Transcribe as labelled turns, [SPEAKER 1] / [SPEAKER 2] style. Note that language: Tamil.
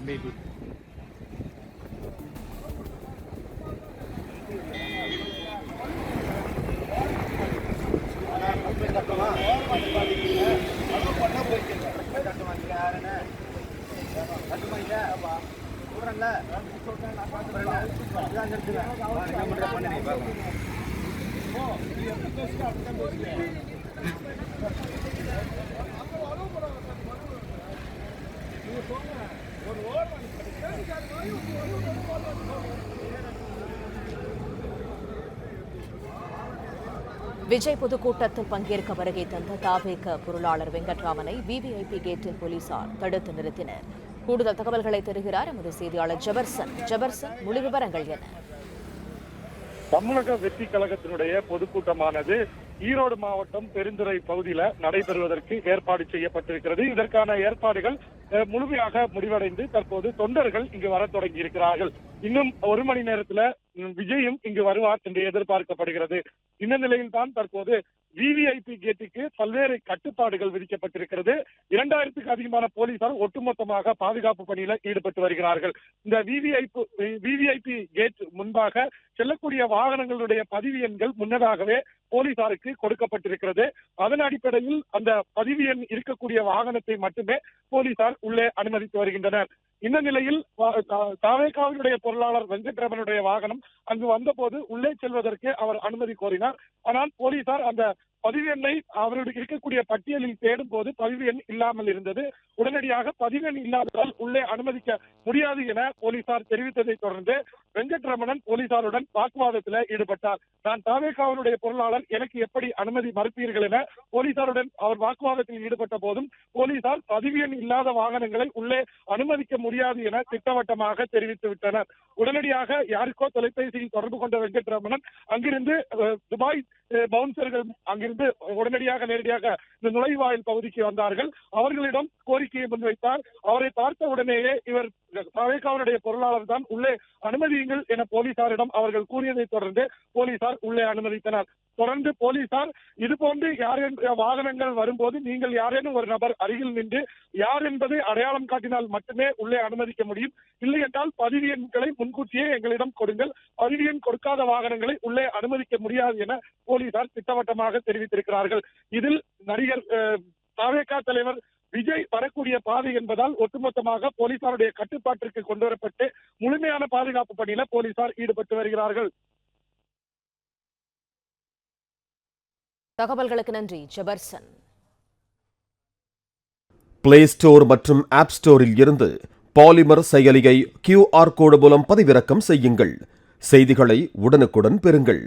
[SPEAKER 1] maybe.
[SPEAKER 2] விஜய் பொதுக்கூட்டத்தில் பங்கேற்க வருகை தந்த தாவேக பொருளாளர் வெங்கட்ராமனை விவிஐபி கேட்டில் போலீசார் தடுத்து நிறுத்தினர். கூடுதல் தகவல்களை தருகிறார் எமது செய்தியாளர் ஜெபர்சன். முழு விவரங்கள் என்ன?
[SPEAKER 3] தமிழக வெற்றி கழகத்தினுடைய பொதுக்கூட்டமானது ஈரோடு மாவட்டம் பெருந்துறை பகுதியில நடைபெறுவதற்கு ஏற்பாடு செய்யப்பட்டிருக்கிறது. இதற்கான ஏற்பாடுகள் முழுமையாக முடிவடைந்து தற்போது தொண்டர்கள் இங்கு வர தொடங்கி இருக்கிறார்கள். இன்னும் ஒரு மணி நேரத்துல விஜயும் இங்கு வருவார் என்று எதிர்பார்க்கப்படுகிறது. இந்த நிலையில் தான் தற்போது விவிஐபி கேட்டுக்கு பல்வேறு கட்டுப்பாடுகள் விதிக்கப்பட்டிருக்கிறது. 2000க்கும் அதிகமான போலீசார் ஒட்டுமொத்தமாக பாதுகாப்பு பணியில ஈடுபட்டு வருகிறார்கள். இந்த விவிஐபி கேட் முன்பாக செல்லக்கூடிய வாகனங்களுடைய பதிவு எண்கள் முன்னதாகவே போலீசாருக்கு கொடுக்கப்பட்டிருக்கிறது. அதன் அடிப்படையில் அந்த பதிவு எண் இருக்கக்கூடிய வாகனத்தை மட்டுமே போலீசார் உள்ளே அனுமதித்து வருகின்றனர். இந்த நிலையில் தாவேகாவினுடைய பொருளாளர் வெங்கட்ராமனுடைய வாகனம் அங்கு வந்தபோது உள்ளே செல்வதற்கு அவர் அனுமதி கோரினார். ஆனால் போலீசார் அந்த பதிவு எண்ணை அவர்களுக்கு இருக்கக்கூடிய பட்டியலில் தேடும் போது பதிவு எண் இல்லாமல் இருந்தது. உடனடியாக பதிவு எண் இல்லாததால் உள்ளே அனுமதிக்க முடியாது என போலீசார் தெரிவித்ததை தொடர்ந்து வெங்கட்ரமணன் போலீசாருடன் வாக்குவாதத்தில் ஈடுபட்டார். நான் தாவேகாவினுடைய பொருளாளர், எனக்கு எப்படி அனுமதி மறுப்பீர்கள் என போலீசாருடன் அவர் வாக்குவாதத்தில் ஈடுபட்ட போதும் போலீசார் பதிவு எண் இல்லாத வாகனங்களை உள்ளே அனுமதிக்க முடியாது என திட்டவட்டமாக தெரிவித்து விட்டனர். உடனடியாக யாருக்கோ தொலைபேசியில் தொடர்பு கொண்ட வெங்கட்ரமணன் அங்கிருந்து துபாய் பவுன்சர்கள் அங்கிருந்து உடனடியாக நேரடியாக இந்த நுழைவாயில் பகுதிக்கு வந்தார்கள். அவர்களிடம் கோரிக்கையை முன்வைத்தார். அவரை பார்த்த உடனேயே இவர் தாவேகாவினுடைய பொருளாளர் தான், உள்ளே அனுமதியுங்கள் என போலீசாரிடம் அவர்கள் கூறியதை தொடர்ந்து போலீசார் உள்ளே அனுமதித்தனர். தொடர்ந்து போலீசார் இதுபோன்று வாகனங்கள் வரும்போது நீங்கள் யாரேனும் ஒரு நபர் அருகில் நின்று யார் என்பதை அடையாளம் காட்டினால் மட்டுமே உள்ளே அனுமதிக்க முடியும், இல்லை என்றால் பதிவு எண்களை முன்கூட்டியே எங்களிடம் கொடுங்கள், பதிவு எண் கொடுக்காத வாகனங்களை உள்ளே அனுமதிக்க முடியாது என போலீசார் திட்டவட்டமாக தெரிவித்திருக்கிறார்கள். இதில் நடிகர் தாவேகா தலைவர் விஜய் வரக்கூடிய பாதை என்பதால் ஒட்டுமொத்தமாக போலீசாருடைய கட்டுப்பாட்டிற்கு கொண்டு வரப்பட்டு முழுமையான பாதுகாப்பு பணியில போலீசார் ஈடுபட்டு வருகிறார்கள்.
[SPEAKER 2] தகவல்களுக்கு நன்றி ஜெபர்சன்.
[SPEAKER 4] பிளே ஸ்டோர் மற்றும் ஆப் ஸ்டோரில் இருந்து பாலிமர் செயலியை QR கோடு மூலம் பதிவிறக்கம் செய்யுங்கள். செய்திகளை உடனுக்குடன் பெறுங்கள்.